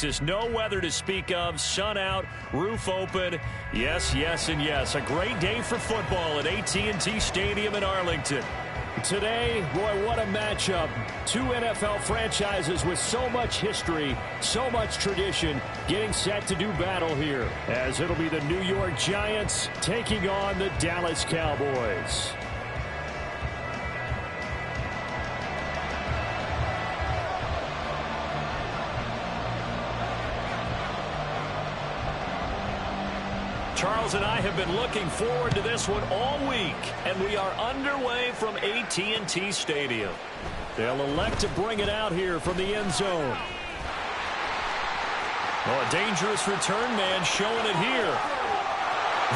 There's no weather to speak of, sun out, roof open. Yes, yes, and yes. A great day for football at AT&T Stadium in Arlington. Today, boy, what a matchup. Two NFL franchises with so much history, so much tradition, getting set to do battle here, as it'll be the New York Giants taking on the Dallas Cowboys. Charles and I have been looking forward to this one all week, and we are underway from AT&T Stadium. They'll elect to bring it out here from the end zone. Oh, a dangerous return man showing it here.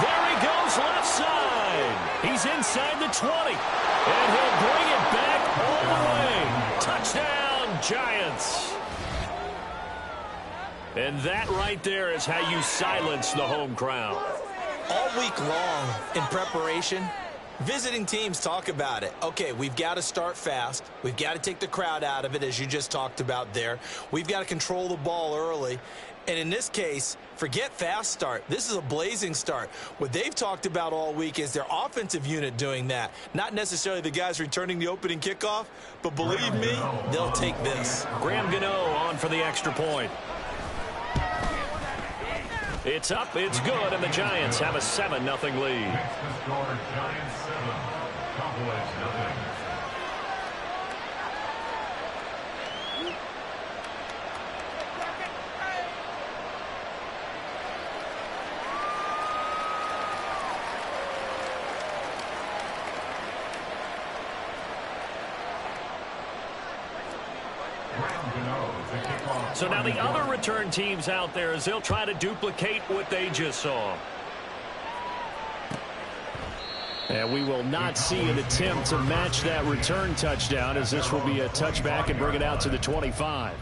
There he goes, left side. He's inside the 20, and he'll bring it back all the way. Touchdown, Giants. And that right there is how you silence the home crowd. All week long in preparation, visiting teams talk about it. Okay, we've got to start fast. We've got to take the crowd out of it, as you just talked about there. We've got to control the ball early. And in this case, forget fast start. This is a blazing start. What they've talked about all week is their offensive unit doing that. Not necessarily the guys returning the opening kickoff, but believe me, they'll take this. Graham Gano on for the extra point. It's up, it's good, and the Giants have a 7-0 lead. So now the other return teams out there, as they'll try to duplicate what they just saw. And we will not see an attempt to match that return touchdown, as this will be a touchback and bring it out to the 25.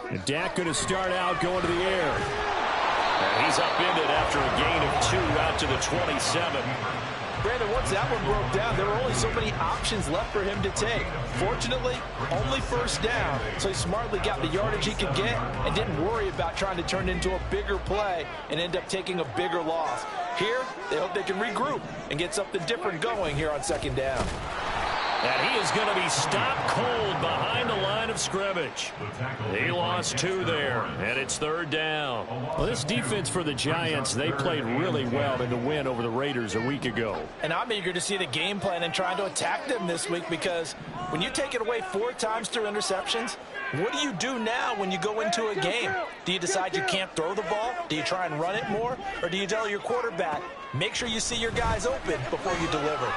And Dak going to start out going to the air. And he's upended after a gain of 2 out to the 27. Brandon, once that one broke down, there were only so many options left for him to take. Fortunately, only first down, so he smartly got the yardage he could get and didn't worry about trying to turn it into a bigger play and end up taking a bigger loss. Here, they hope they can regroup and get something different going here on second down. And he is going to be stopped cold behind the line of scrimmage. He lost 2 there, and it's third down. Well, this defense for the Giants, they played really well in the win over the Raiders a week ago. And I'm eager to see the game plan and trying to attack them this week, because when you take it away 4 times through interceptions, what do you do now when you go into a game? Do you decide you can't throw the ball? Do you try and run it more? Or do you tell your quarterback, make sure you see your guys open before you deliver?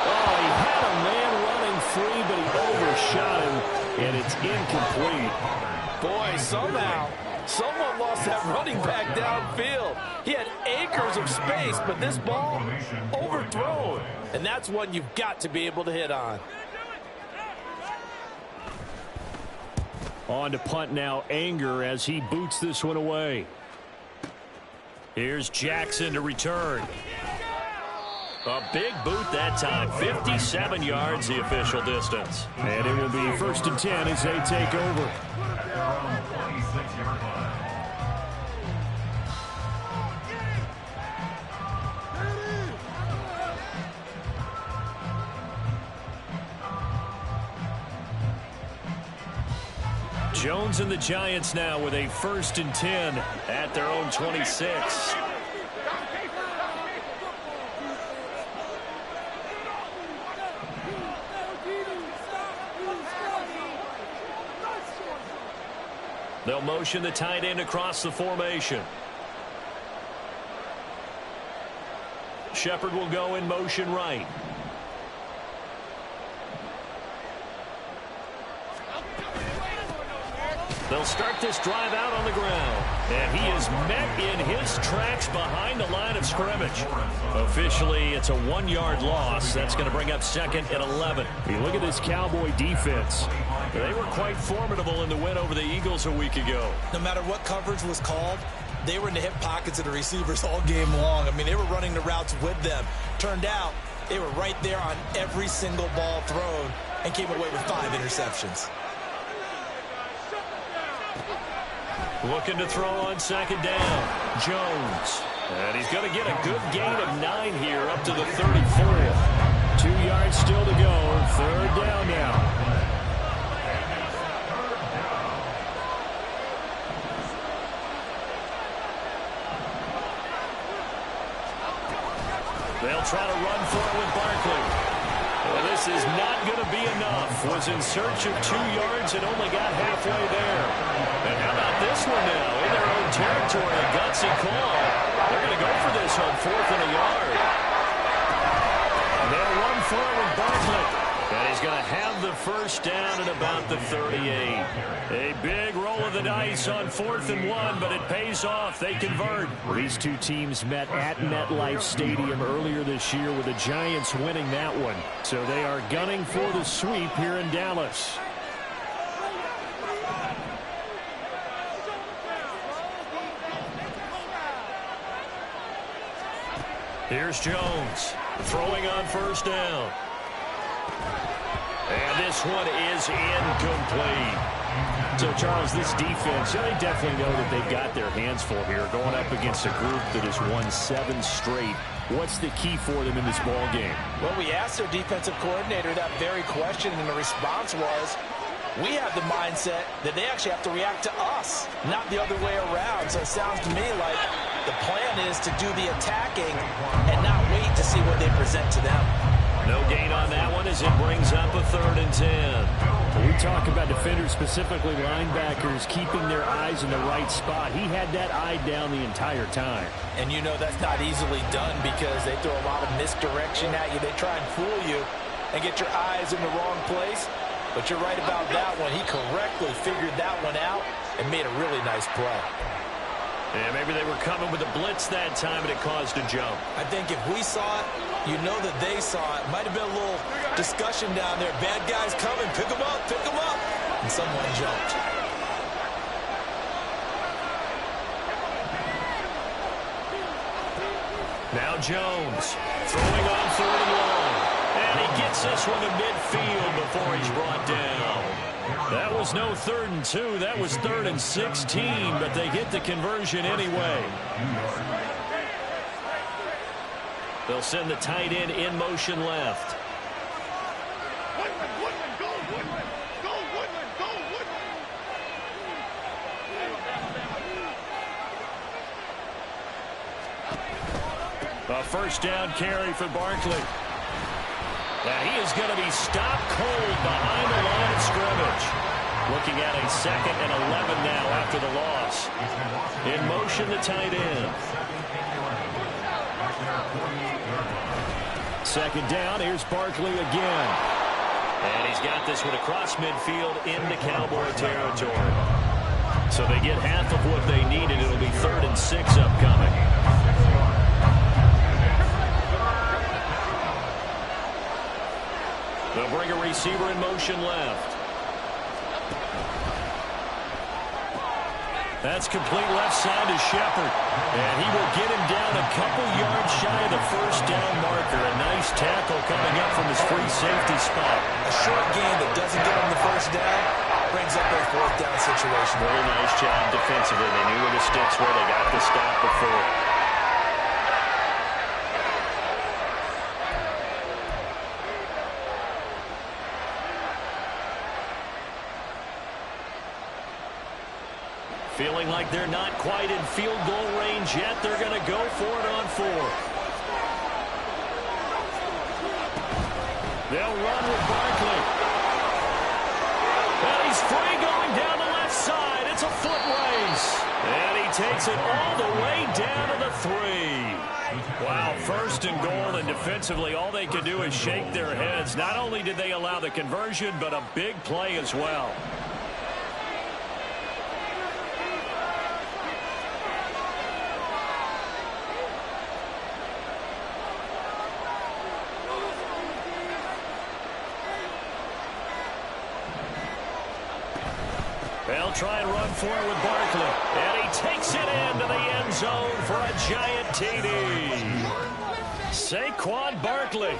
Oh, he had a man running free, but he overshot him, and it's incomplete. Boy, somehow, someone lost that running back downfield. He had acres of space, but this ball overthrown. And that's one you've got to be able to hit on. On to punt now, Anger, as he boots this one away. Here's Jackson to return. A big boot that time. 57 yards the official distance. And it will be 1st and 10 as they take over. Jones and the Giants now with a 1st and 10 at their own 26. They'll motion the tight end across the formation. Shepard will go in motion right. They'll start this drive out on the ground. And he is met in his tracks behind the line of scrimmage. Officially, it's a 1-yard loss. That's going to bring up 2nd and 11. You look at this Cowboy defense. They were quite formidable in the win over the Eagles a week ago. No matter what coverage was called, they were in the hip pockets of the receivers all game long. I mean, they were running the routes with them. Turned out, they were right there on every single ball thrown and came away with 5 interceptions. Looking to throw on 2nd down. Jones. And he's going to get a good gain of 9 here up to the 34. 2 yards still to go. 3rd down now. They'll try to run for it with Barkley. Well, this is not going to be enough. Was in search of 2 yards and only got halfway there. And how about this one now? In their own territory, a gutsy call. They're going to go for this on 4th and a yard. They'll run for it with Barkley. And he's going to have the 1st down at about the 38. A big roll of the dice on 4th and 1, but it pays off. They convert. These two teams met at MetLife Stadium earlier this year with the Giants winning that one. So they are gunning for the sweep here in Dallas. Here's Jones throwing on 1st down. And this one is incomplete. So, Charles, this defense, they definitely know that they've got their hands full here going up against a group that has won 7 straight. What's the key for them in this ball game? Well, we asked their defensive coordinator that very question, and the response was, we have the mindset that they actually have to react to us, not the other way around. So it sounds to me like the plan is to do the attacking and not wait to see what they present to them. No gain on that one as it brings up a 3rd and 10. We talk about defenders, specifically linebackers, keeping their eyes in the right spot. He had that eye down the entire time. And you know that's not easily done because they throw a lot of misdirection at you. They try and fool you and get your eyes in the wrong place. But you're right about that one. He correctly figured that one out and made a really nice play. Yeah, maybe they were coming with a blitz that time and it caused a jump. I think if we saw it, you know that they saw it. Might have been a little discussion down there. Bad guys coming. Pick them up. Pick them up. And someone jumped. Now Jones throwing on 3rd and long. And he gets this one to midfield before he's brought down. That was no 3rd and 2. That was 3rd and 16, but they get the conversion anyway. They'll send the tight end in motion left. A 1st down carry for Barkley. And he is going to be stopped cold behind the line of scrimmage. Looking at a 2nd and 11 now after the loss. In motion, the tight end. 2nd down, here's Barkley again. And he's got this one across midfield into Cowboy territory. So they get half of what they needed. It'll be 3rd and 6 upcoming. They'll bring a receiver in motion left. That's complete left side to Shepard. And he will get him down a couple yards shy of the 1st down marker. A nice tackle coming up from his free safety spot. A short gain that doesn't get him the 1st down brings up a 4th down situation. Very nice job defensively. They knew where the sticks were. They got the stop before. Feeling like they're not quite in field goal range yet. They're going to go for it on 4th. They'll run with Barkley. And he's free going down the left side. It's a foot race. And he takes it all the way down to the 3. Wow, 1st and goal, and defensively all they can do is shake their heads. Not only did they allow the conversion, but a big play as well. They'll try and run for it with Barkley. And he takes it into the end zone for a giant TD. Saquon Barkley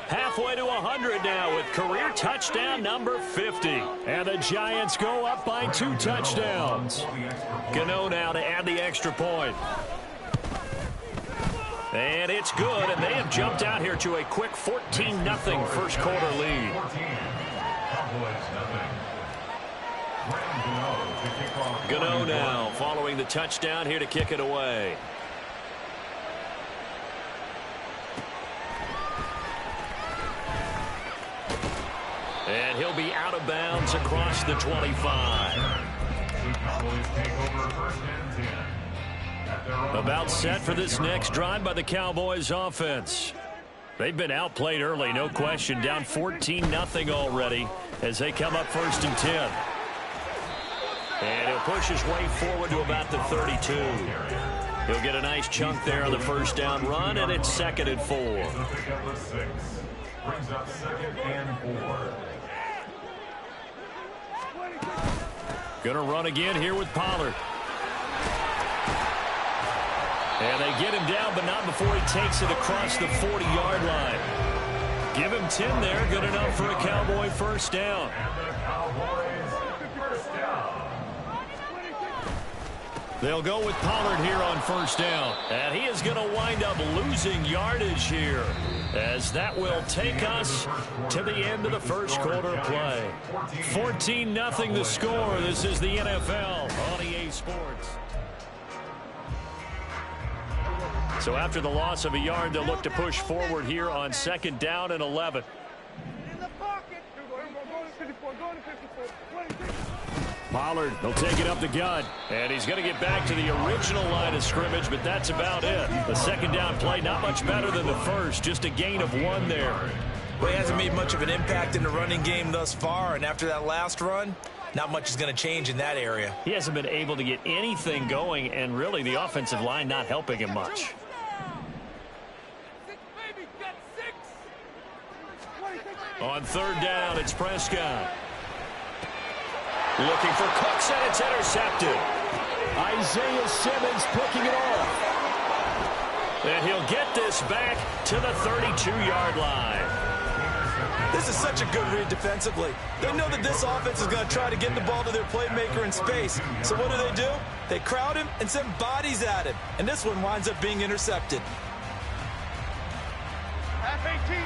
halfway to 100 now with career touchdown number 50. And the Giants go up by 2 touchdowns. Gano now to add the extra point. And it's good, and they have jumped out here to a quick 14-0 first quarter lead. Gano now following the touchdown here to kick it away. And he'll be out of bounds across the 25. About set for this next drive by the Cowboys offense. They've been outplayed early, no question. Down 14-0 already as they come up 1st and 10. And he'll push his way forward to about the 32. He'll get a nice chunk there on the first down run, and it's 2nd and 4. Brings up 2nd and 4. Gonna run again here with Pollard. And they get him down, but not before he takes it across the 40-yard line. Give him 10 there, good enough for a Cowboy first down. They'll go with Pollard here on first down. And he is going to wind up losing yardage here, as that will take us to the end of the first quarter play. 14-0 the score. This is the NFL on EA Sports. So after the loss of a yard, they'll look to push forward here on 2nd down and 11. Pollard, he'll take it up the gut. And he's going to get back to the original line of scrimmage, but that's about it. The 2nd down play, not much better than the first. Just a gain of 1 there. Well, he hasn't made much of an impact in the running game thus far, and after that last run, not much is going to change in that area. He hasn't been able to get anything going, and really the offensive line not helping him much. On 3rd down, it's Prescott. Looking for Cooks, and it's intercepted. Isaiah Simmons picking it off. And he'll get this back to the 32-yard line. This is such a good read defensively. They know that this offense is going to try to get the ball to their playmaker in space. So what do? They crowd him and send bodies at him. And this one winds up being intercepted.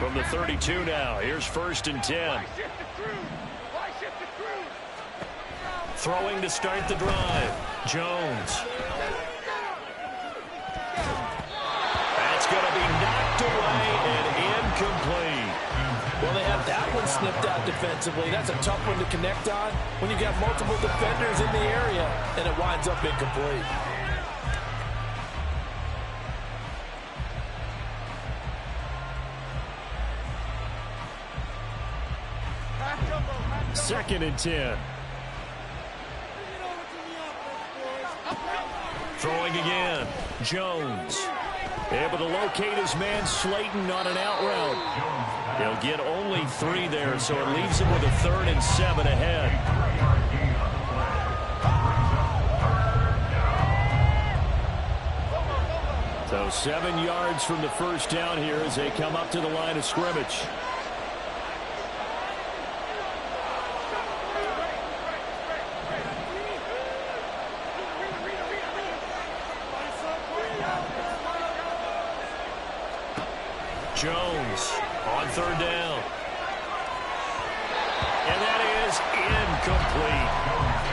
From the 32 now, here's 1st and 10. Throwing to start the drive. Jones. That's going to be knocked away and incomplete. Well, they have that one snipped out defensively. That's a tough one to connect on when you've got multiple defenders in the area, and it winds up incomplete. 2nd and 10. Throwing again. Jones. Able to locate his man Slayton on an out route. They'll get only 3 there, so it leaves him with a 3rd and 7 ahead. So 7 yards from the first down here as they come up to the line of scrimmage. Jones on 3rd down. And that is incomplete.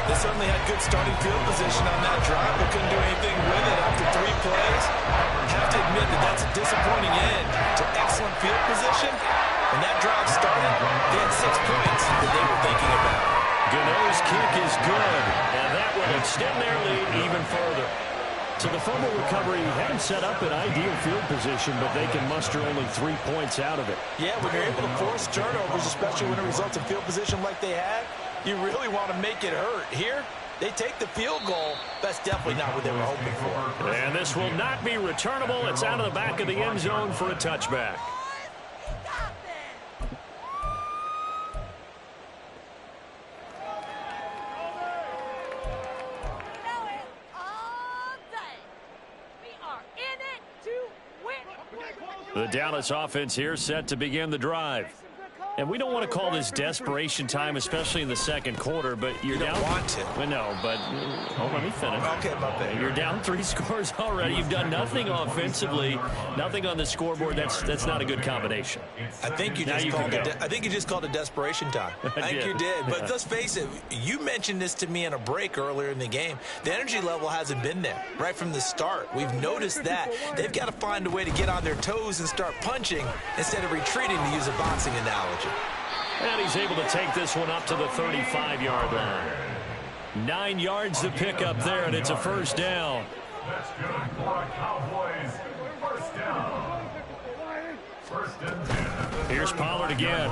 They certainly had good starting field position on that drive, but couldn't do anything with it after 3 plays. I have to admit that that's a disappointing end to excellent field position. When that drive started, they had 6 points that they were thinking about. Gano's kick is good, and that will extend their lead even further. So the fumble recovery hadn't set up an ideal field position, but they can muster only 3 points out of it. Yeah, when you're able to force turnovers, especially when it results in field position like they had, you really want to make it hurt. Here, they take the field goal. That's definitely not what they were hoping for. And this will not be returnable. It's out of the back of the end zone for a touchback. The Dallas offense here set to begin the drive. And we don't want to call this desperation time, especially in the second quarter, but you're down. You don't want to. Well, no, but let me finish. Okay, my bad. You're down 3 scores already. You've done nothing offensively, nothing on the scoreboard. That's not a good combination. I think you just called it desperation time. I think you did. But let's face it, you mentioned this to me in a break earlier in the game. The energy level hasn't been there right from the start. We've noticed that. They've got to find a way to get on their toes and start punching instead of retreating, to use a boxing analogy. And he's able to take this one up to the 35-yard line. 9 yards to pick up there, and it's a first down. That's good for a Cowboys first down. First and 10. Here's Pollard again.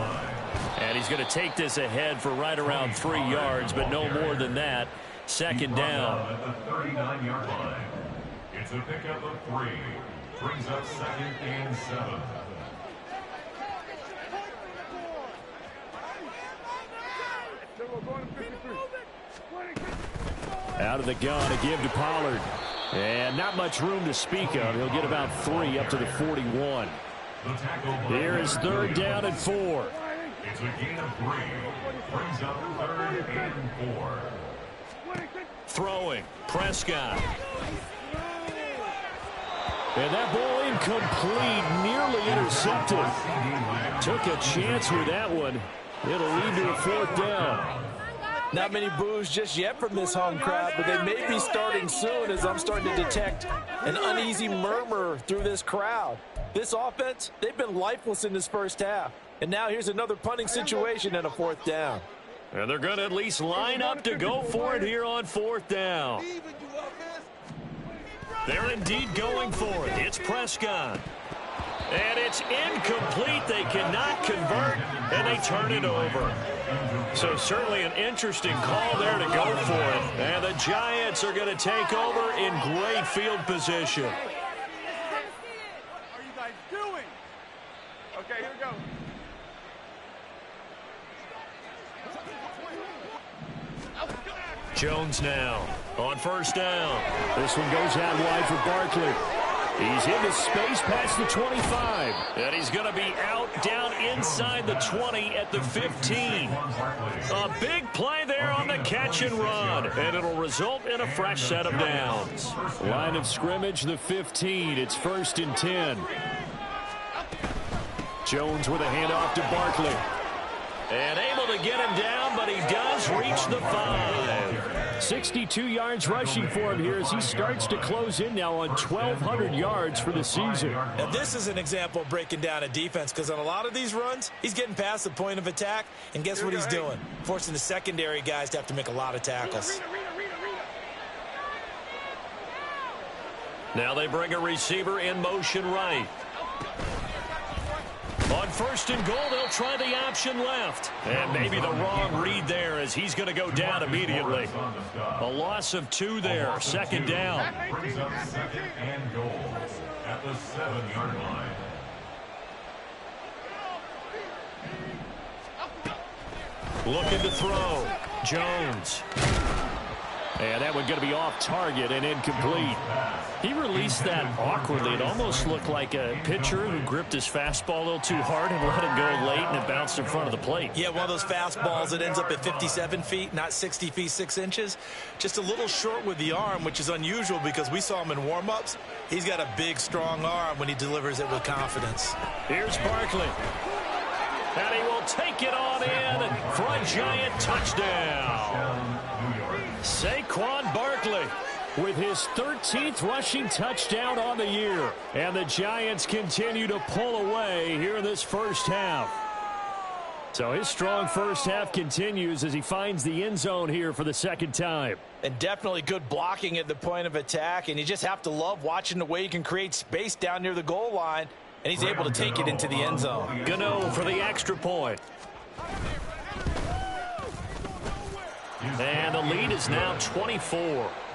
And he's going to take this ahead for right around 3 yards, but no more than that. Second down. At the 39-yard line. It's a pickup of 3. Brings up second and 7. Out of the gun, a give to Pollard. And not much room to speak of. He'll get about 3 up to the 41. Here is third down and 4. It's a gain of 3. Brings up third and 4. Throwing, Prescott. And that ball incomplete, nearly intercepted. Took a chance with that one. It'll lead to a fourth down. Not many boos just yet from this home crowd, but they may be starting soon, as I'm starting to detect an uneasy murmur through this crowd. This offense, they've been lifeless in this first half. And now here's another punting situation and a fourth down. And they're going to at least line up to go for it here on fourth down. They're indeed going for it. It's Prescott. And it's incomplete. They cannot convert, and they turn it over. So certainly an interesting call there to go for it. And the Giants are going to take over in great field position. What are you guys doing? Okay, here we go. Jones now on first down. This one goes out wide for Barkley. He's into space past the 25. And he's going to be out down inside the 20 at the 15. A big play there on the catch and run. And it'll result in a fresh set of downs. Line of scrimmage, the 15. It's first and 10. Jones with a handoff to Barkley. And able to get him down, but he does reach the 5. 62 yards rushing for him here as he starts to close in now on 1,200 yards for the season. Now, this is an example of breaking down a defense, because on a lot of these runs, he's getting past the point of attack, and guess what he's doing? Forcing the secondary guys to have to make a lot of tackles. Now they bring a receiver in motion right. On first and goal, they'll try the option left. And maybe the wrong read there, as he's going to go down immediately. A loss of 2 there. Second down. Brings up second and goal at the 7-yard line. Looking to throw. Jones. And that one going to be off target and incomplete. He released that awkwardly. It almost looked like a pitcher who gripped his fastball a little too hard and let it go late, and it bounced in front of the plate. Yeah, one of those fastballs that ends up at 57 feet, not 60 feet 6 inches. Just a little short with the arm, which is unusual because we saw him in warm-ups. He's got a big, strong arm when he delivers it with confidence. Here's Barkley. And he will take it on in for a Giant touchdown. Saquon Barkley with his 13th rushing touchdown on the year. And the Giants continue to pull away here in this first half. So his strong first half continues as he finds the end zone here for the second time. And definitely good blocking at the point of attack. And you just have to love watching the way he can create space down near the goal line. And he's able to take it into the end zone. Gano for the extra point. And the lead is now 24.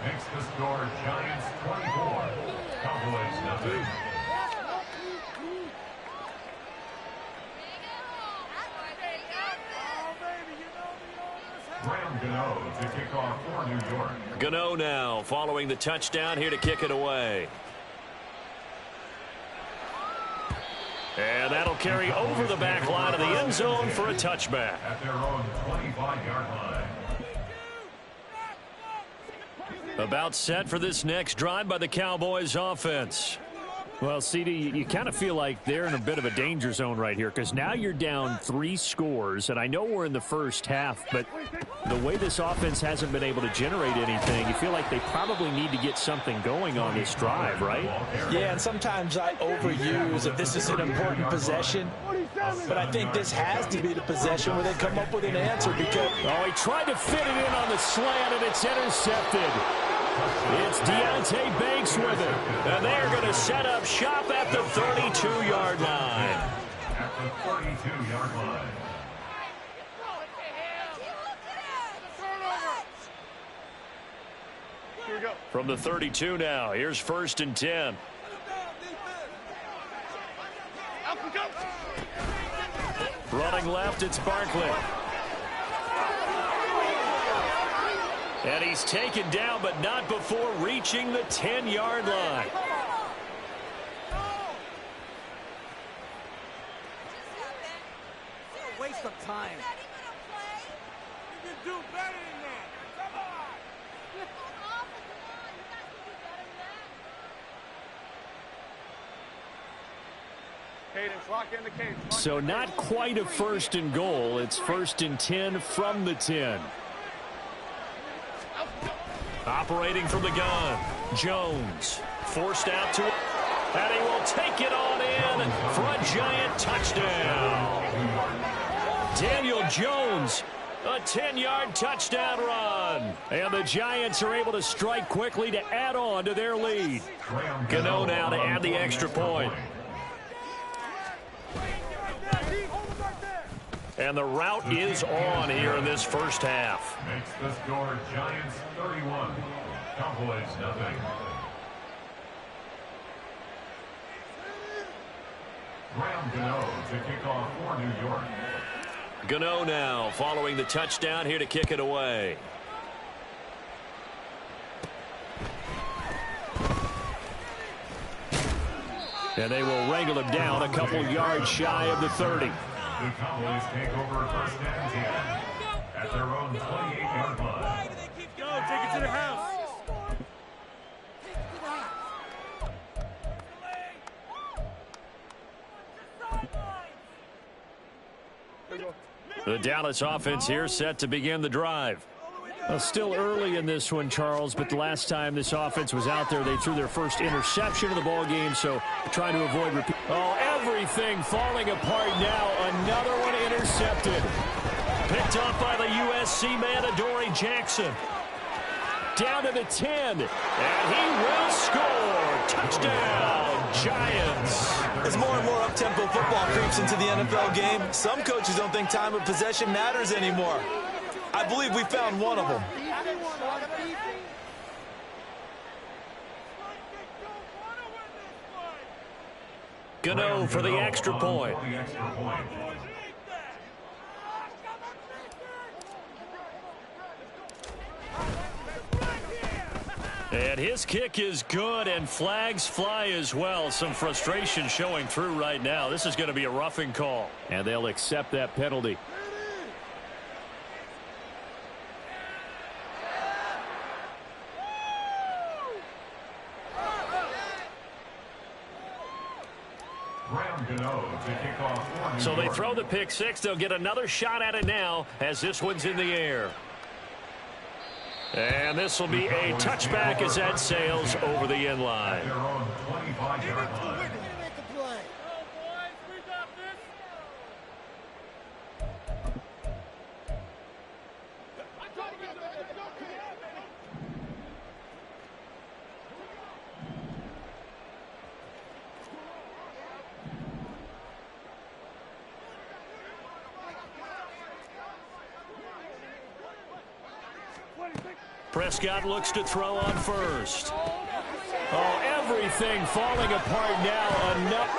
Makes the score Giants 24. Cowboys nothing. Graham Gano to kick off for New York. Gano now following the touchdown here to kick it away. And that'll carry over the back line of the end zone for a touchback. At their own 25-yard line. About set for this next drive by the Cowboys offense. Well, CD, you kind of feel like they're in a bit of a danger zone right here because now you're down 3 scores, and I know we're in the first half, but the way this offense hasn't been able to generate anything, you feel like they probably need to get something going on this drive, right? Yeah, and sometimes I overuse if this is an important possession, but I think this has to be the possession where they come up with an answer because... Oh, he tried to fit it in on the slant, and it's intercepted. It's Deontay Banks with it, and they're going to set up shop at the 32-yard line. At the 32-yard line. Here we go. From the 32 now, here's 1st and 10. Running left, it's Barkley. And he's taken down, but not before reaching the 10-yard line. It's a waste of time. You can do better than that. Come on. Cadence, lock in the cadence. So not quite a 1st and goal. It's 1st and 10 from the 10. Operating from the gun, Jones forced out to, and he will take it on in for a giant touchdown. Daniel Jones, a 10-yard touchdown run, and the Giants are able to strike quickly to add on to their lead. Gano now to add the extra point. And the route is on here in this first half. Makes the score Giants 31, Cowboys nothing. Graham Gano to kick off for New York. Gano now following the touchdown here to kick it away. And they will wrangle him down a couple yards shy of the 30. The Cowboys take over 1st and 10 at their own 28-yard line. Go, take it to the house. The Dallas offense here set to begin the drive. Well, still early in this one, Charles, but the last time this offense was out there, they threw their first interception of the ball game, so trying to avoid repeat. Oh, everything falling apart now. Another one intercepted. Picked off by the USC man, Adoree Jackson. Down to the 10, and he will score. Touchdown, Giants. As more and more up-tempo football creeps into the NFL game, some coaches don't think time of possession matters anymore. I believe we found one of them. Gano for the extra point. And his kick is good, and flags fly as well. Some frustration showing through right now. This is going to be a roughing call. And they'll accept that penalty. So they throw the pick six. They'll get another shot at it now as this one's in the air. And this will be a touchback as that sails over the end line. Prescott looks to throw on first. Oh, everything falling apart now.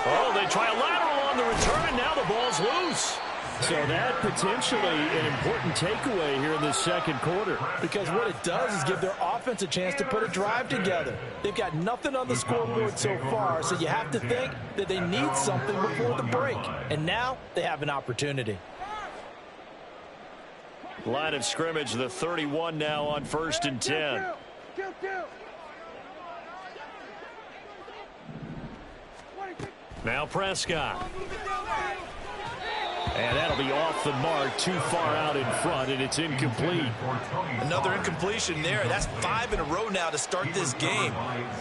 Oh, they try a lateral on the return, and now the ball's loose. So that potentially an important takeaway here in this second quarter. Because what it does is give their offense a chance to put a drive together. They've got nothing on the scoreboard so far, so you have to think that they need something before the break. And now they have an opportunity. Line of scrimmage, the 31 now on 1st and 10. Now Prescott. And that'll be off the mark, too far out in front, and it's incomplete. Another incompletion there. That's 5 in a row now to start this game.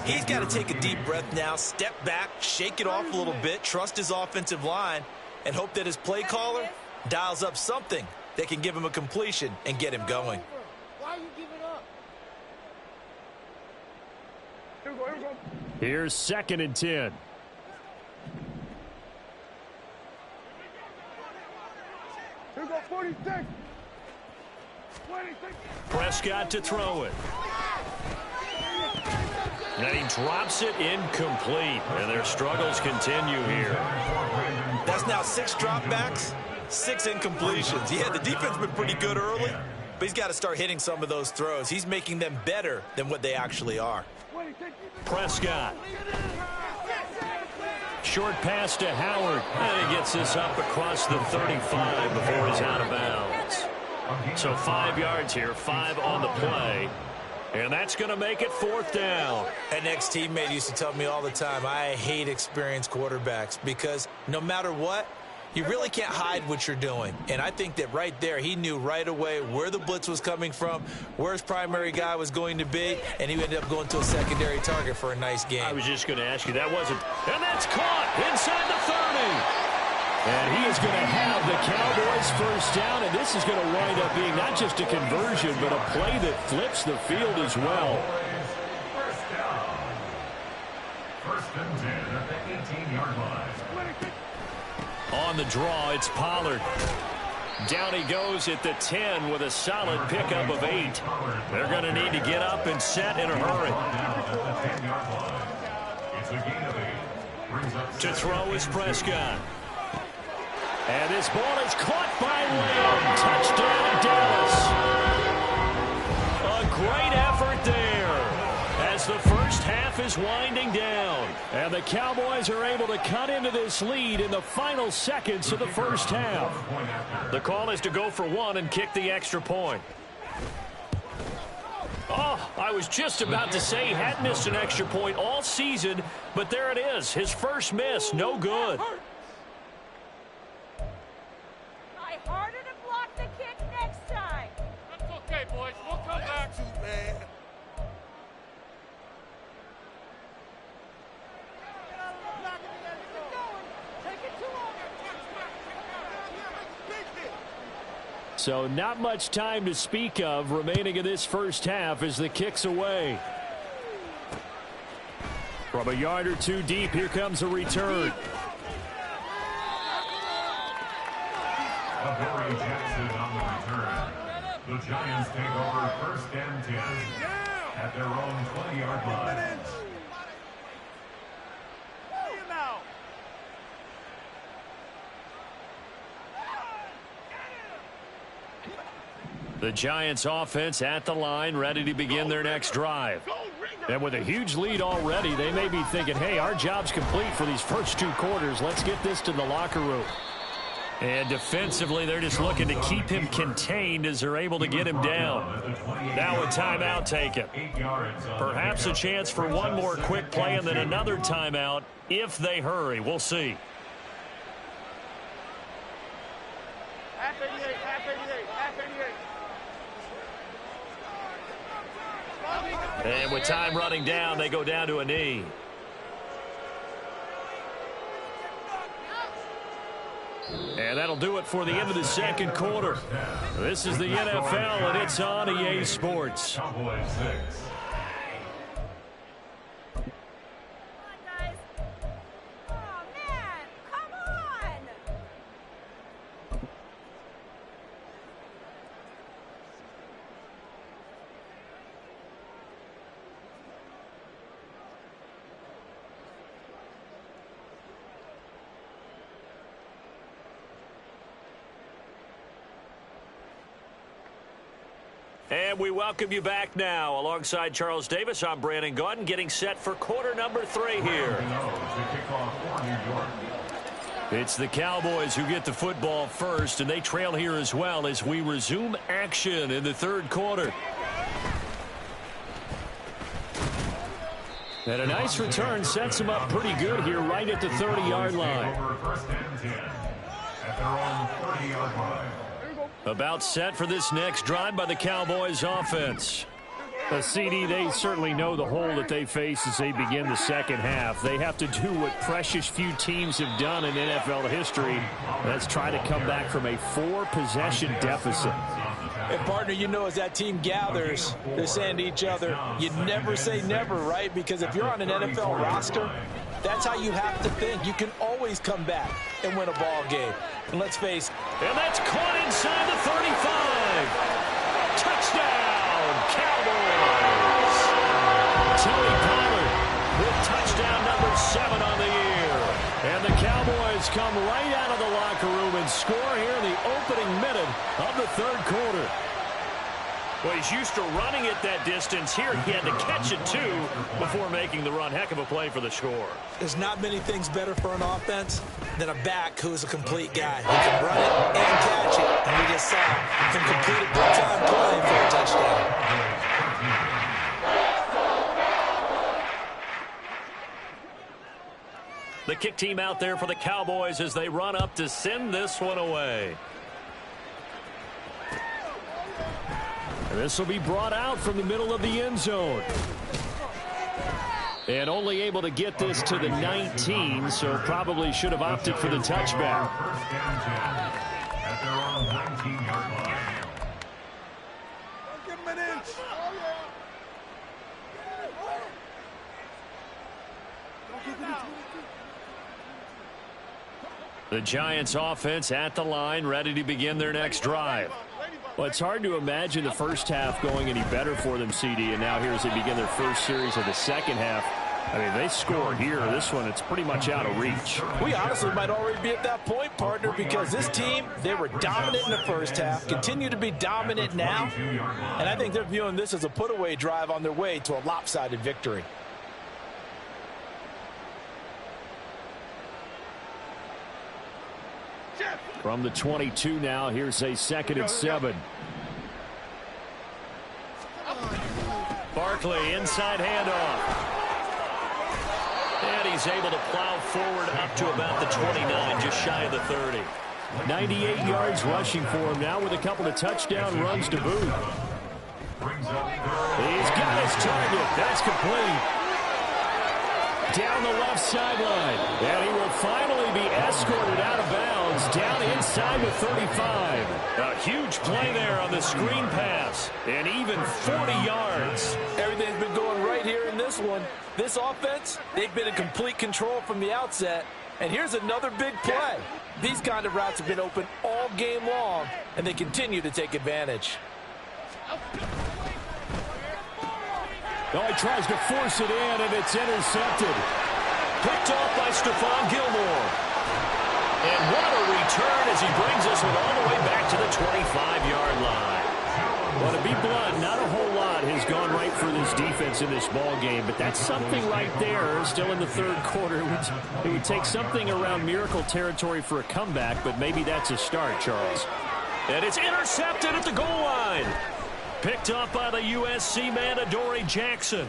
He's got to take a deep breath now, step back, shake it off a little bit, trust his offensive line, and hope that his play caller dials up something that can give him a completion and get him going. Why are you giving up? Here we go. Here's 2nd and 10. Here we go, 46. 26. Prescott to throw it. And he drops it incomplete. And their struggles continue here. That's now 6 dropbacks, 6 incompletions. Yeah, the defense has been pretty good early, but he's got to start hitting some of those throws. He's making them better than what they actually are. Prescott. Short pass to Howard. And he gets this up across the 35 before he's out of bounds. So 5 yards here, 5 on the play. And that's going to make it 4th down. An ex-teammate used to tell me all the time, I hate experienced quarterbacks because no matter what, you really can't hide what you're doing. And I think that right there, he knew right away where the blitz was coming from, where his primary guy was going to be, and he ended up going to a secondary target for a nice game. I was just going to ask you, that wasn't. And that's caught inside the 30. And he is going to have the Cowboys first down, and this is going to wind up being not just a conversion, but a play that flips the field as well. First down. 1st and 10 at the 18-yard line. On the draw, it's Pollard. Down he goes at the 10 with a solid pickup of 8. They're going to need to get up and set in a hurry. To throw is Prescott. And this ball is caught by Lamb. Touchdown, Dallas. A great effort there as the first half is winding down. And the Cowboys are able to cut into this lead in the final seconds of the first half. The call is to go for 1 and kick the extra point. Oh, I was just about to say he hadn't missed an extra point all season, but there it is. His first miss, no good. Try harder to block the kick next time. That's okay, boys. We'll come back to you, man. So not much time to speak of remaining in this first half as the kick's away. From a yard or 2 deep, here comes a return. Barry Jackson on the return. The Giants take over 1st and 10 at their own 20-yard line. The Giants offense at the line, ready to begin their next drive. And with a huge lead already, they may be thinking, hey, our job's complete for these first 2 quarters. Let's get this to the locker room. And defensively, they're just looking to keep him contained as they're able to get him down. Now a timeout taken. Perhaps a chance for one more quick play and then another timeout if they hurry. We'll see. Half 88, half 88, half 88. And with time running down, they go down to a knee. And that'll do it for the end of the second quarter. This is the NFL, and it's on EA Sports. Cowboys 6. And we welcome you back now. Alongside Charles Davis, I'm Brandon Gaudin, getting set for quarter number 3 here. It's the Cowboys who get the football first, and they trail here as well as we resume action in the third quarter. And a nice return sets them up pretty good here right at the 30-yard line. About set for this next drive by the Cowboys offense. CD, they certainly know the hole that they face as they begin the second half. They have to do what precious few teams have done in NFL history. That's try to come back from a 4-possession deficit. And, partner, you know, as that team gathers, they're saying to each other, you never say never, right? Because if you're on an NFL roster, that's how you have to think. You can always come back and win a ball game. And let's face it. And that's caught inside the 35. Touchdown, Cowboys. Tony Pollard with touchdown number 7 on the year. And the Cowboys come right out of the locker room and score here in the opening minute of the third quarter. Well, he's used to running it that distance. Here he had to catch it, too, before making the run. Heck of a play for the score. There's not many things better for an offense than a back who's a complete guy who can run it and catch it. And we just saw him complete a big-time play for a touchdown. The kick team out there for the Cowboys as they run up to send this one away. This will be brought out from the middle of the end zone. And only able to get this to the 19, so probably should have opted for the touchback. At their own 19-yard line. Give him an inch. The Giants offense at the line, ready to begin their next drive. Well, it's hard to imagine the first half going any better for them, CD, and now here as they begin their first series of the second half. I mean, they score here. This one, it's pretty much out of reach. We honestly might already be at that point, partner, because this team, they were dominant in the first half, continue to be dominant now, and I think they're viewing this as a put-away drive on their way to a lopsided victory. From the 22 now, here's a 2nd and 7. Barkley, inside handoff. And he's able to plow forward up to about the 29, just shy of the 30. 98 yards rushing for him now with a couple of touchdown runs to boot. He's got his target. That's complete. Down the left sideline. And he will finally be escorted out of bounds down inside the 35. A huge play there on the screen pass. And even 40 yards. Everything's been going right here in this one. This offense, they've been in complete control from the outset. And here's another big play. These kind of routes have been open all game long, and they continue to take advantage. Oh, he tries to force it in, and it's intercepted. Picked off by Stephon Gilmore. And what a return as he brings this one all the way back to the 25-yard line. Well, to be blunt, not a whole lot has gone right for this defense in this ball game, but that's something right there. Still in the third quarter. It would take something around miracle territory for a comeback, but maybe that's a start, Charles. And it's intercepted at the goal line. Picked off by the USC man, Adoree Jackson.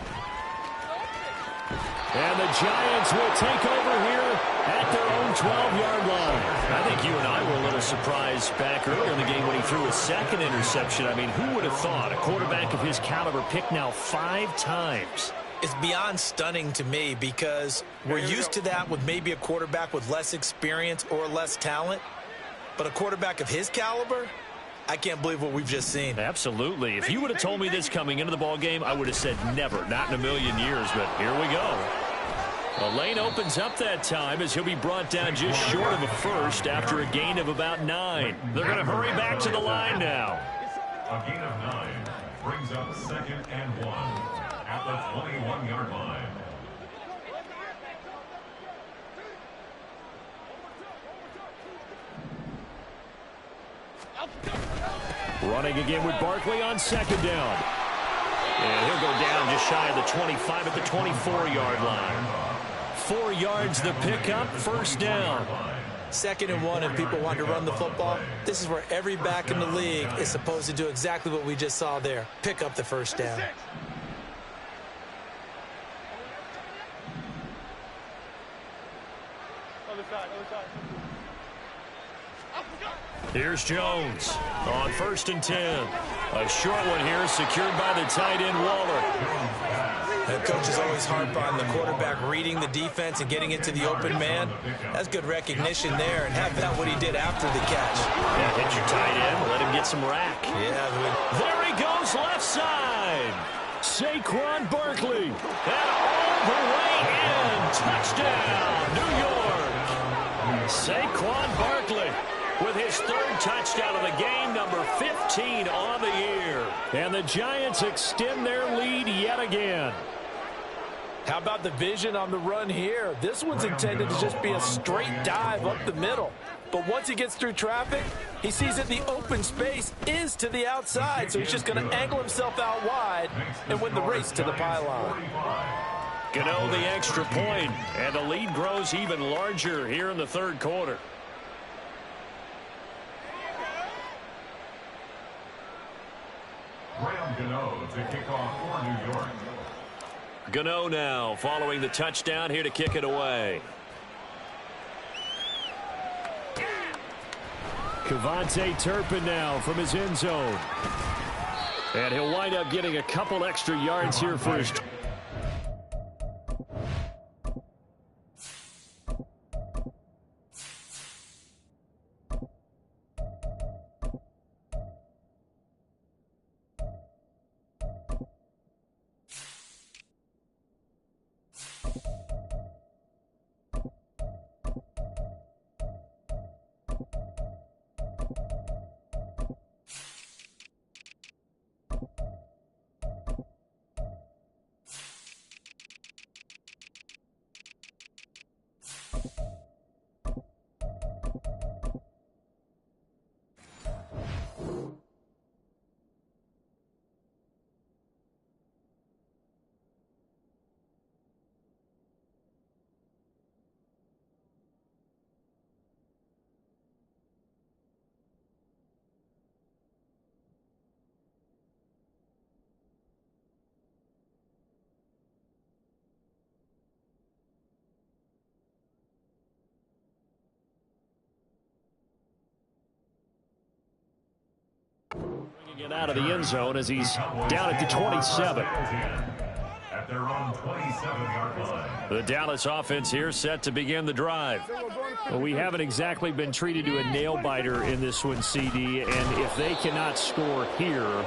And the Giants will take over here at their own 12-yard line. I think you and I were a little surprised back earlier in the game when he threw his second interception. I mean, who would have thought a quarterback of his caliber picked now 5 times? It's beyond stunning to me because we're used to that with maybe a quarterback with less experience or less talent. But a quarterback of his caliber, I can't believe what we've just seen. Absolutely. If you would have told me this coming into the ball game, I would have said never, not in a million years, but here we go. The lane opens up that time as he'll be brought down just short of a first after a gain of about 9. They're going to hurry back to the line now. A gain of 9 brings up 2nd and 1 at the 21-yard line. Running again with Barkley on second down. And he'll go down just shy of the 25 at the 24-yard line. 4 yards the pickup, first down. 2nd and 1, and people want to run the football. This is where every back in the league is supposed to do exactly what we just saw there. Pick up the first down. Here's Jones on 1st and 10. A short one here, secured by the tight end Waller. The coaches always harp on the quarterback reading the defense and getting into the open man. That's good recognition there, and have that what he did after the catch. Yeah, hit your tight end, let him get some rack. Yeah. There he goes, left side. Saquon Barkley. And all the way in. Touchdown, New York. Saquon Barkley with his 3rd touchdown of the game, number 15 on the year. And the Giants extend their lead yet again. How about the vision on the run here? This one's intended to just be a straight dive up the middle. But once he gets through traffic, he sees that the open space is to the outside, so he's just going to angle himself out wide and win the race to the pylon. Gano the extra point, and the lead grows even larger here in the 3rd quarter. Graham Gano to kick off for New York. Gano now following the touchdown here to kick it away. Kevontae Turpin now from his end zone. And he'll wind up getting a couple extra yards here for his... Bringing it out of the end zone as he's down at the 27. At their own 27-yard line. The Dallas offense here set to begin the drive. Well, we haven't exactly been treated to a nail-biter in this one, CD, and if they cannot score here,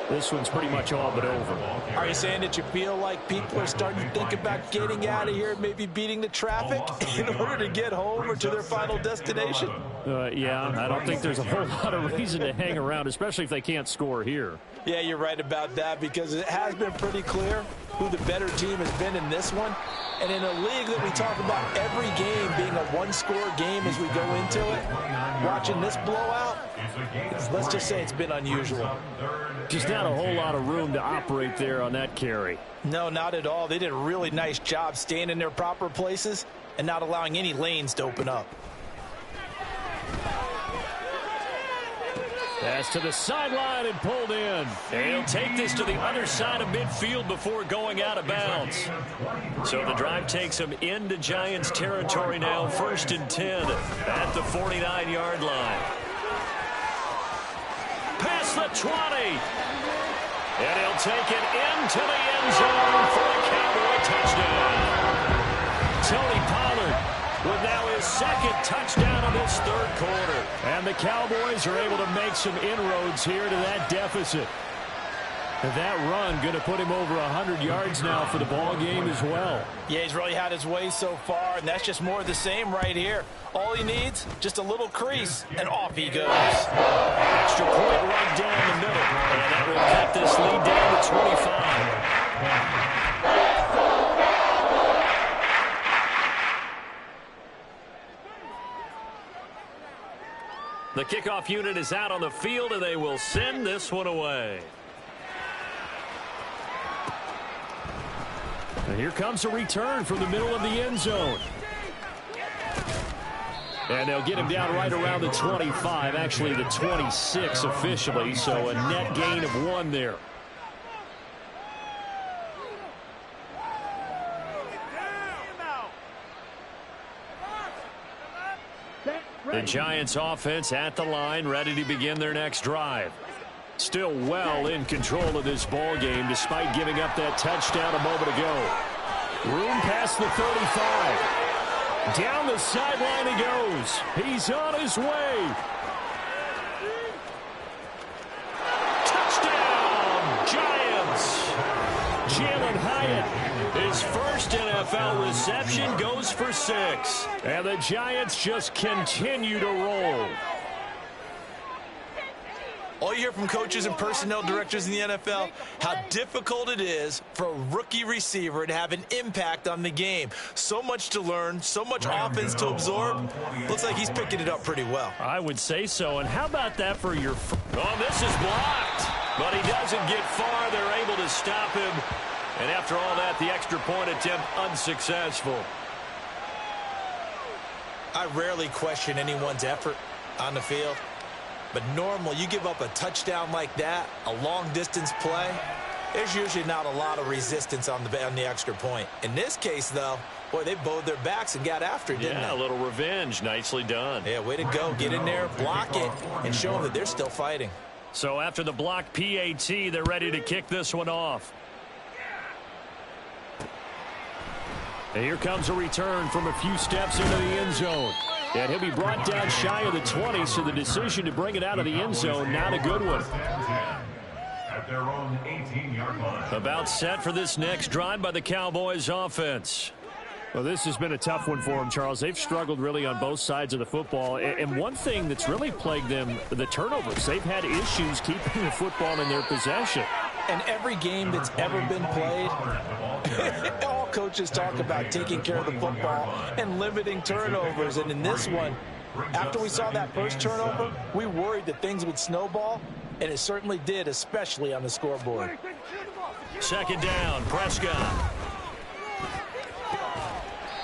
this one's pretty much all but over. Are you saying that you feel like people are starting to think about getting out of here, maybe beating the traffic in order to get home or to their final destination? Yeah, I don't think there's a whole lot of reason to hang around, especially if they can't score here. Yeah, you're right about that, because it has been pretty clear who the better team has been in this one. And in a league that we talk about every game being a one-score game as we go into it, watching this blowout, let's just say it's been unusual. Just not a whole lot of room to operate there on that carry. No, not at all. They did a really nice job staying in their proper places and not allowing any lanes to open up. Pass to the sideline and pulled in. And he'll take this to the other side of midfield before going out of bounds. So the drive takes him into Giants territory now, 1st and 10 at the 49-yard line. Past the 20. And he'll take it into the end zone for a Cowboy touchdown. Tony Pollard with now his 2nd touchdown of this 3rd quarter. And the Cowboys are able to make some inroads here to that deficit. And that run going to put him over 100 yards now for the ball game as well. Yeah, he's really had his way so far, and that's just more of the same right here. All he needs, just a little crease, and off he goes. Extra point right down the middle. And that will cut this lead down to 25. The kickoff unit is out on the field, and they will send this one away. And here comes a return from the middle of the end zone. And they'll get him down right around the 25, actually the 26 officially, so a net gain of 1 there. The Giants offense at the line, ready to begin their next drive. Still well in control of this ball game despite giving up that touchdown a moment ago. Room past the 35. Down the sideline he goes. He's on his way. Touchdown, Giants. Jalen Hyatt, his first NFL reception, goes for 6. And the Giants just continue to roll. All you hear from coaches and personnel directors in the NFL, how difficult it is for a rookie receiver to have an impact on the game. So much to learn, so much offense to absorb. Looks like he's picking it up pretty well. I would say so. And how about that for your... Oh, this is blocked. But he doesn't get far. They're able to stop him. And after all that, the extra point attempt unsuccessful. I rarely question anyone's effort on the field. But normally, you give up a touchdown like that, a long-distance play, there's usually not a lot of resistance on the extra point. In this case, though, boy, they bowed their backs and got after it, didn't they? Yeah, a little revenge. Nicely done. Yeah, way to go. Get in there, block it, and show them that they're still fighting. So after the block PAT, they're ready to kick this one off. And here comes a return from a few steps into the end zone. And he'll be brought down shy of the 20, so the decision to bring it out of the end zone, not a good one. At their own 18-yard line. About set for this next drive by the Cowboys offense. Well, this has been a tough one for them, Charles. They've struggled really on both sides of the football. And one thing that's really plagued them, the turnovers. They've had issues keeping the football in their possession. And every game that's ever been played, all coaches talk about taking care of the football and limiting turnovers. And in this one, after we saw that first turnover, we worried that things would snowball, and it certainly did, especially on the scoreboard. Second down, Prescott.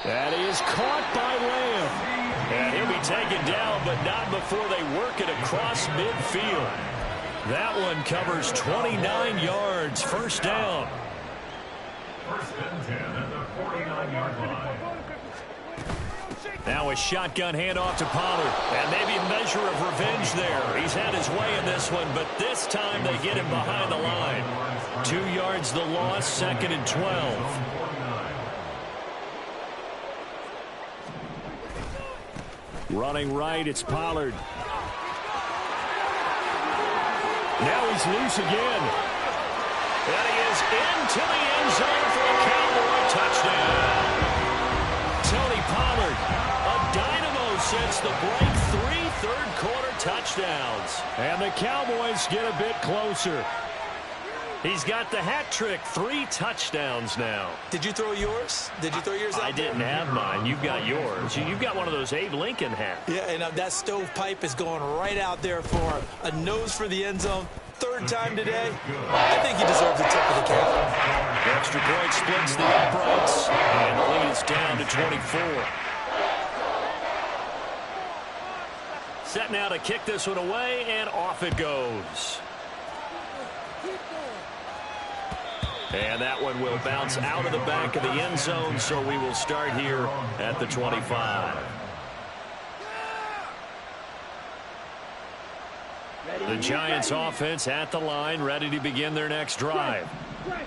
That is caught by Lamb. And he'll be taken down, but not before they work it across midfield. That one covers 29 yards. First down. First and 10 at the 49-yard line. Now a shotgun handoff to Pollard. And maybe a measure of revenge there. He's had his way in this one, but this time they get him behind the line. 2 yards the loss, second and 12. Running right, it's Pollard. Now he's loose again. And he is into the end zone for a Cowboy touchdown. Tony Pollard, a dynamo since the break. 3 third-quarter touchdowns. And the Cowboys get a bit closer. He's got the hat trick, 3 touchdowns now. Did you throw yours? Did you throw yours out? I didn't have mine. You've got yours. You've got one of those Abe Lincoln hats. Yeah, and that stovepipe is going right out there for a nose for the end zone. 3rd time today. I think he deserves a tip of the cap. The extra point splits the uprights, and the lead is down to 24. Set now to kick this one away, and off it goes. And that one will bounce out of the back of the end zone, so we will start here at the 25. The Giants offense at the line, ready to begin their next drive.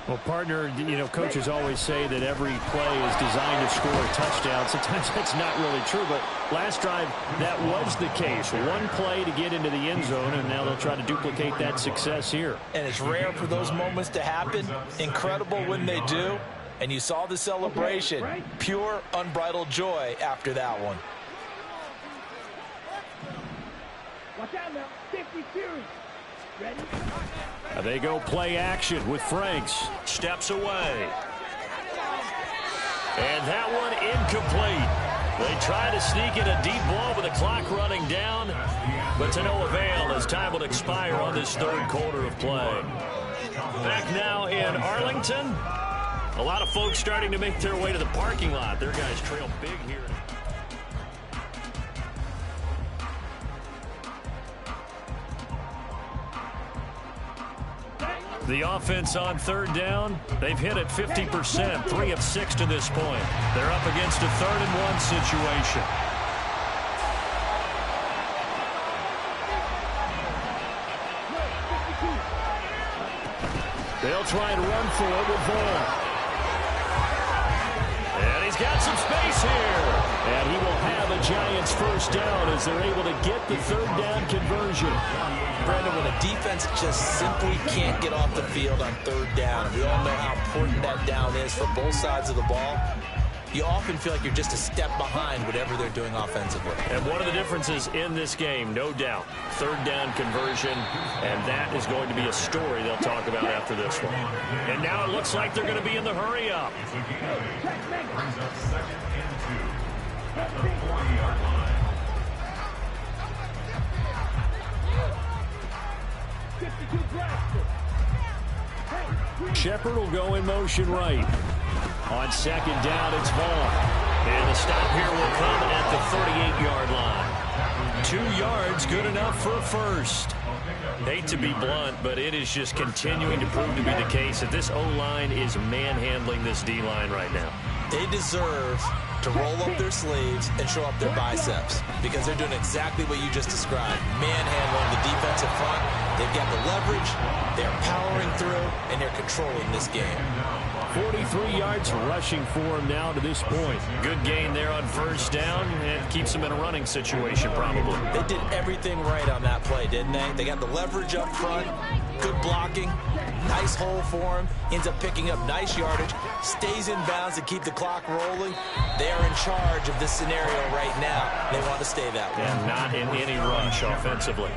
Well, partner, you know, coaches always say that every play is designed to score a touchdown. Sometimes that's not really true, but last drive, that was the case. One play to get into the end zone, and now they'll try to duplicate that success here. And it's rare for those moments to happen. Incredible when they do. And you saw the celebration. Pure, unbridled joy after that one. Watch out now. 50 series. Ready? They go play action with Franks. Steps away. And that one incomplete. They try to sneak in a deep ball with the clock running down. but to no avail as time will expire on this third quarter of play. Back now in Arlington. A lot of folks starting to make their way to the parking lot. Their guys trail big here. The offense on third down, they've hit it 50%, 3 of 6 to this point. They're up against a 3rd-and-1 situation. They'll try and run for it with Vaughn. And he's got some space here. And he will have a Giants first down as they're able to get the 3rd down conversion. Brandon, when a defense just simply can't get off the field on 3rd down, and we all know how important that down is for both sides of the ball, you often feel like you're just a step behind whatever they're doing offensively. And one of the differences in this game, no doubt, 3rd down conversion, and that is going to be a story they'll talk about after this one. And now it looks like they're going to be in the hurry-up. Brings up 2nd and 2 at the 40-yard line. Shepard will go in motion right. On 2nd down, it's Vaughn. And the stop here will come at the 38-yard line. 2 yards, good enough for a first. Hate to be blunt, but it is just continuing to prove to be the case that this O-line is manhandling this D-line right now. They deserve to roll up their sleeves and show up their biceps because they're doing exactly what you just described. Manhandling the defensive front. They've got the leverage, they're powering through, and they're controlling this game. 43 yards rushing for him now to this point. Good gain there on 1st down and keeps him in a running situation probably. They did everything right on that play, didn't they? They got the leverage up front, good blocking, nice hole for him, ends up picking up nice yardage, stays in bounds to keep the clock rolling. They are in charge of this scenario right now. They want to stay that way. And not in any rush offensively.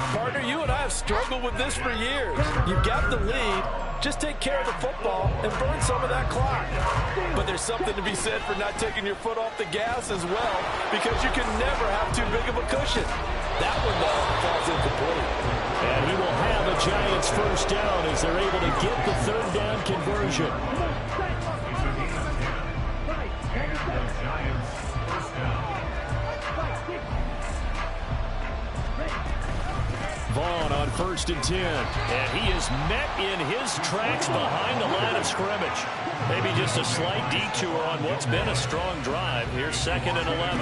Partner, you and I have struggled with this for years. You've got the lead. Just take care of the football and burn some of that clock. But there's something to be said for not taking your foot off the gas as well, because you can never have too big of a cushion. That one, though, falls incomplete. And he will have a Giants first down as they're able to get the 3rd down conversion. Vaughn on 1st and 10. And he is met in his tracks behind the line of scrimmage. Maybe just a slight detour on what's been a strong drive. Here's 2nd and 11.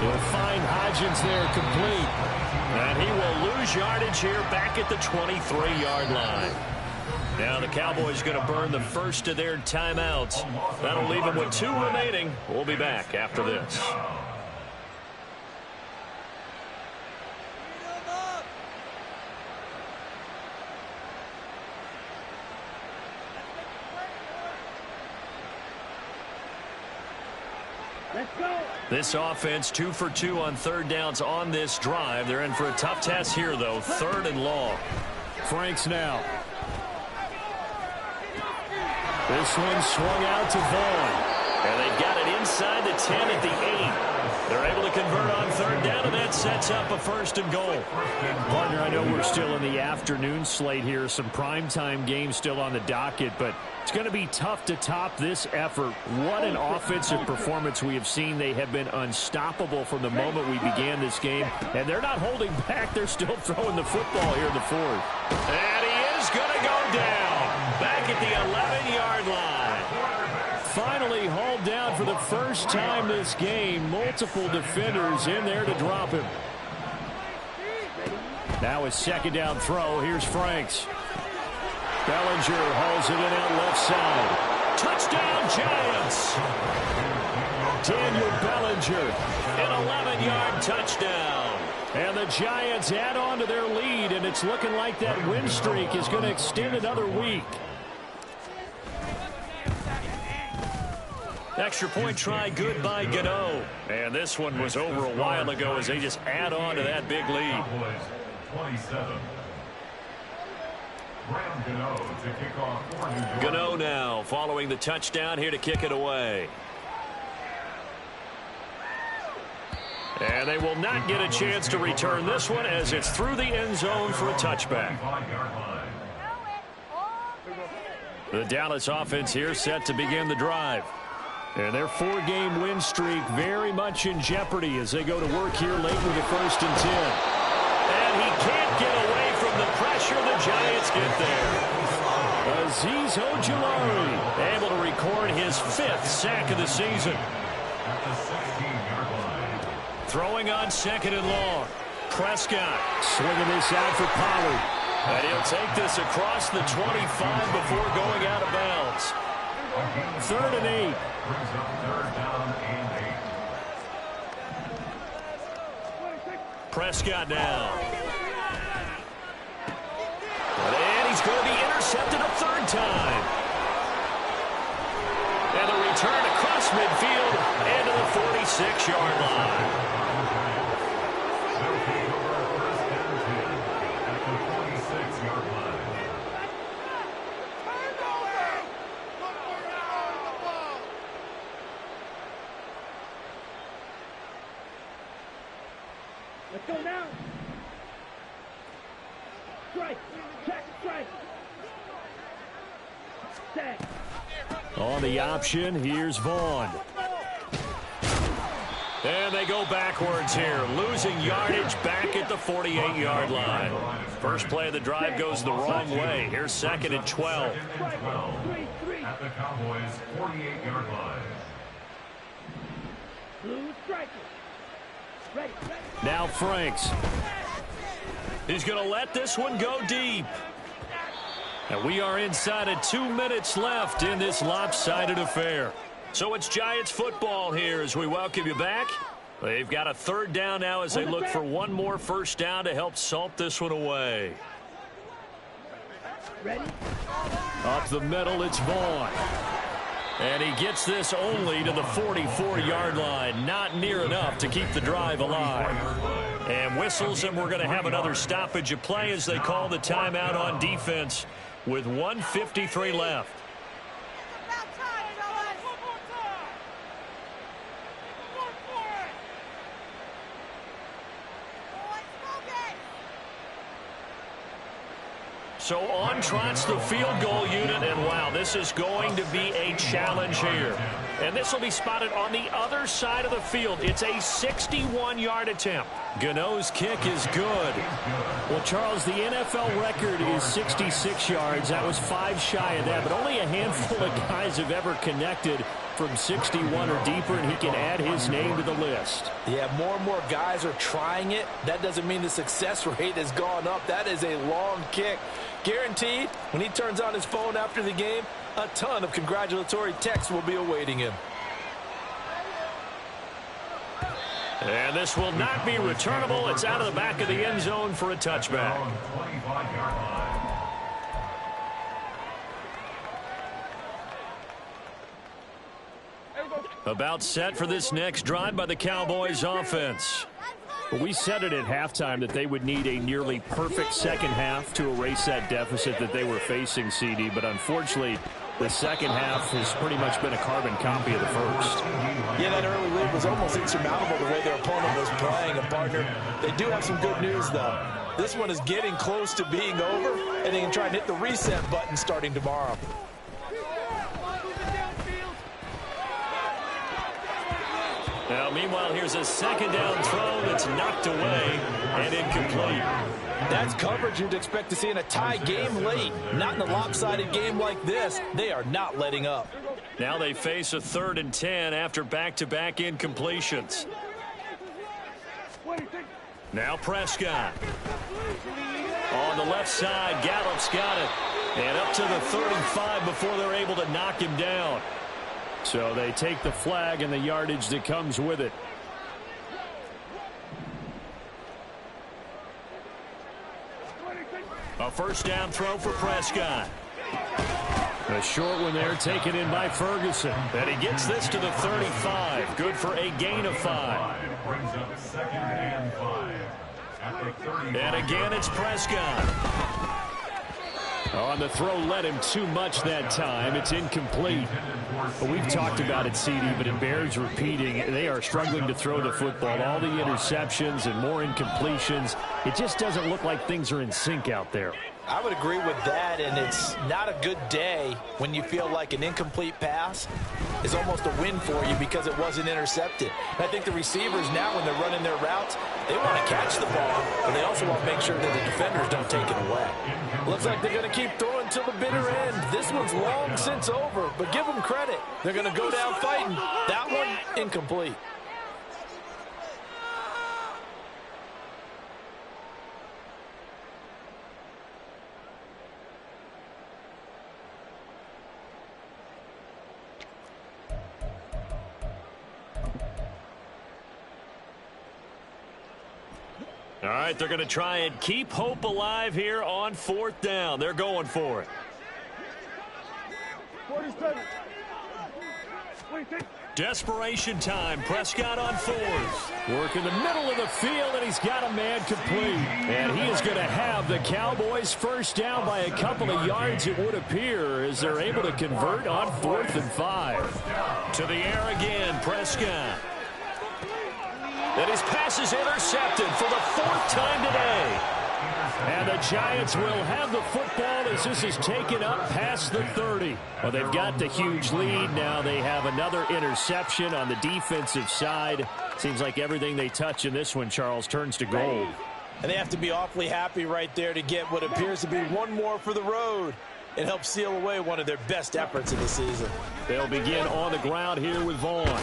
He'll find Hodgins there complete. And he will lose yardage here back at the 23-yard line. Now the Cowboys going to burn the first of their timeouts. That'll leave them with 2 remaining. We'll be back after this. This offense 2 for 2 on 3rd downs on this drive. They're in for a tough test here, though. 3rd and long. Franks now. This one swung out to Vaughn. And they've got it inside the 10 at the 8. They're able to convert on 3rd down, and that sets up a 1st and goal. Partner, I know we're still in the afternoon slate here. Some primetime games still on the docket, but it's going to be tough to top this effort. What an offensive performance we have seen. They have been unstoppable from the moment we began this game, and they're not holding back. They're still throwing the football here in the 4th. And he is going to go down back at the 11-yard line. Finally hauled down for the first time this game. Multiple defenders in there to drop him. Now his 2nd down throw. Here's Franks. Bellinger hauls it in out left side. Touchdown, Giants. Daniel Bellinger. An 11-yard touchdown. And the Giants add on to their lead, and it's looking like that win streak is going to extend another week. Extra point try good by Gano. And this one was over a while ago as they just add on to that big lead. 27. Gano now following the touchdown here to kick it away. And they will not get a chance to return this one as it's through the end zone for a touchback. The Dallas offense here set to begin the drive. And their 4-game win streak very much in jeopardy as they go to work here late with the 1st and 10. And he can't get away from the pressure. The Giants get there. Azeez Ojulari able to record his 5th sack of the season. Throwing on 2nd and long. Prescott swinging this out for Pollard. And he'll take this across the 25 before going out of bounds. 3rd and 8. Prescott now. And he's going to be intercepted a 3rd time. And the return across midfield and to the 46-yard line. Let's go now. Strike. Check. Strike. Set. On the option, here's Vaughn. And they go backwards here, losing yardage back at the 48-yard line. First play of the drive goes the wrong way. Here's 2nd and 12. At the Cowboys' 48-yard line. Blue striker. Ready. Now Franks. He's going to let this one go deep. And we are inside of 2 minutes left in this lopsided affair. So it's Giants football here as we welcome you back. They've got a 3rd down now as they look for one more 1st down to help salt this one away. Ready. Up the middle, it's Vaughn. And he gets this only to the 44-yard line. Not near enough to keep the drive alive. And whistles, and we're going to have another stoppage of play as they call the timeout on defense with 1:53 left. So on trots the field goal unit, and wow, this is going to be a challenge here. And this will be spotted on the other side of the field. It's a 61-yard attempt. Gano's kick is good. Well, Charles, the NFL record is 66 yards. That was 5 shy of that, but only a handful of guys have ever connected from 61 or deeper, and he can add his name to the list. Yeah, more and more guys are trying it. That doesn't mean the success rate has gone up. That is a long kick. Guaranteed, when he turns on his phone after the game, a ton of congratulatory texts will be awaiting him. And this will not be returnable. It's out of the back of the end zone for a touchback. About set for this next drive by the Cowboys offense. We said it at halftime that they would need a nearly perfect second half to erase that deficit that they were facing, CD, but unfortunately the second half has pretty much been a carbon copy of the first. Yeah, that early lead was almost insurmountable the way their opponent was playing. And partner, they do have some good news though. This one is getting close to being over, and they can try and hit the reset button starting tomorrow. Now, meanwhile, here's a 2nd down throw that's knocked away and incomplete. That's coverage you'd expect to see in a tie game late. Not in a lopsided game like this. They are not letting up. Now they face a 3rd and 10 after back-to-back incompletions. Now Prescott. On the left side, Gallup's got it. And up to the 35 before they're able to knock him down. So they take the flag and the yardage that comes with it. A 1st down throw for Prescott. A short one there taken in by Ferguson. And he gets this to the 35. Good for a gain of 5. Brings up 2nd and 5. At the 35. And again, it's Prescott. On the throw, led him too much that time. It's incomplete. But we've talked about it, CD, but it bears repeating. They are struggling to throw the football. All the interceptions and more incompletions. It just doesn't look like things are in sync out there. I would agree with that, and it's not a good day when you feel like an incomplete pass is almost a win for you because it wasn't intercepted. And I think the receivers now, when they're running their routes, they want to catch the ball, but they also want to make sure that the defenders don't take it away. Looks like they're going to keep throwing till the bitter end. This one's long since over, but give them credit. They're going to go down fighting. That one, incomplete. All right, they're going to try and keep hope alive here on 4th down. They're going for it. Desperation time. Prescott on 4th. Work in the middle of the field, and he's got a man complete. And he is going to have the Cowboys first down by a couple of yards, it would appear, as they're able to convert on 4th and 5. To the air again, Prescott. And his pass is intercepted for the 4th time today. And the Giants will have the football as this is taken up past the 30. Well, they've got the huge lead. Now they have another interception on the defensive side. Seems like everything they touch in this one, Charles, turns to gold. And they have to be awfully happy right there to get what appears to be one more for the road. It helps seal away one of their best efforts of the season. They'll begin on the ground here with Vaughn.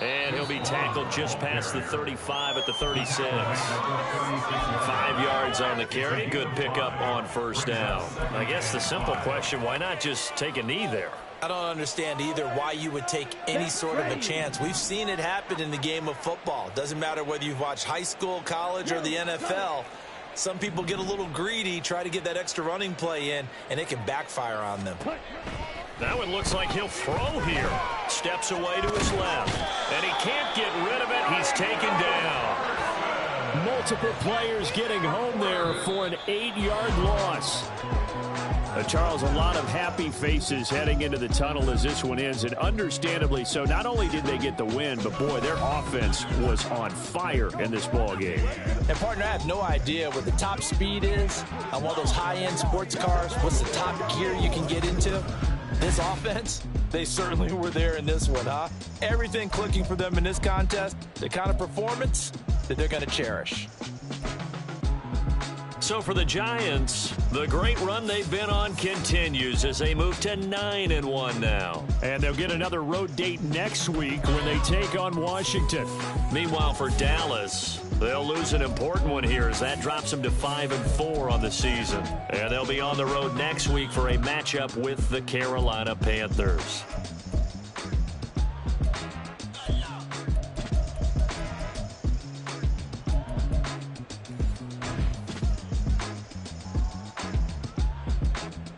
And he'll be tackled just past the 35 at the 36. 5 yards on the carry. Good pickup on first down. I guess the simple question, why not just take a knee there? I don't understand either why you would take any sort of a chance. We've seen it happen in the game of football. Doesn't matter whether you've watched high school, college, or the NFL. Some people get a little greedy, try to get that extra running play in, and it can backfire on them. Now it looks like he'll throw here. Steps away to his left. And he can't get rid of it. He's taken down. Multiple players getting home there for an 8-yard loss. Charles, a lot of happy faces heading into the tunnel as this one ends, and understandably so. Not only did they get the win, but, boy, their offense was on fire in this ball game. And, partner, I have no idea what the top speed is on one of those high-end sports cars. What's the top gear you can get into? This offense, they certainly were there in this one, huh? Everything clicking for them in this contest, the kind of performance that they're going to cherish. So for the Giants, the great run they've been on continues as they move to 9-1 now. And they'll get another road date next week when they take on Washington. Meanwhile, for Dallas, they'll lose an important one here as that drops them to 5-4 on the season. And they'll be on the road next week for a matchup with the Carolina Panthers.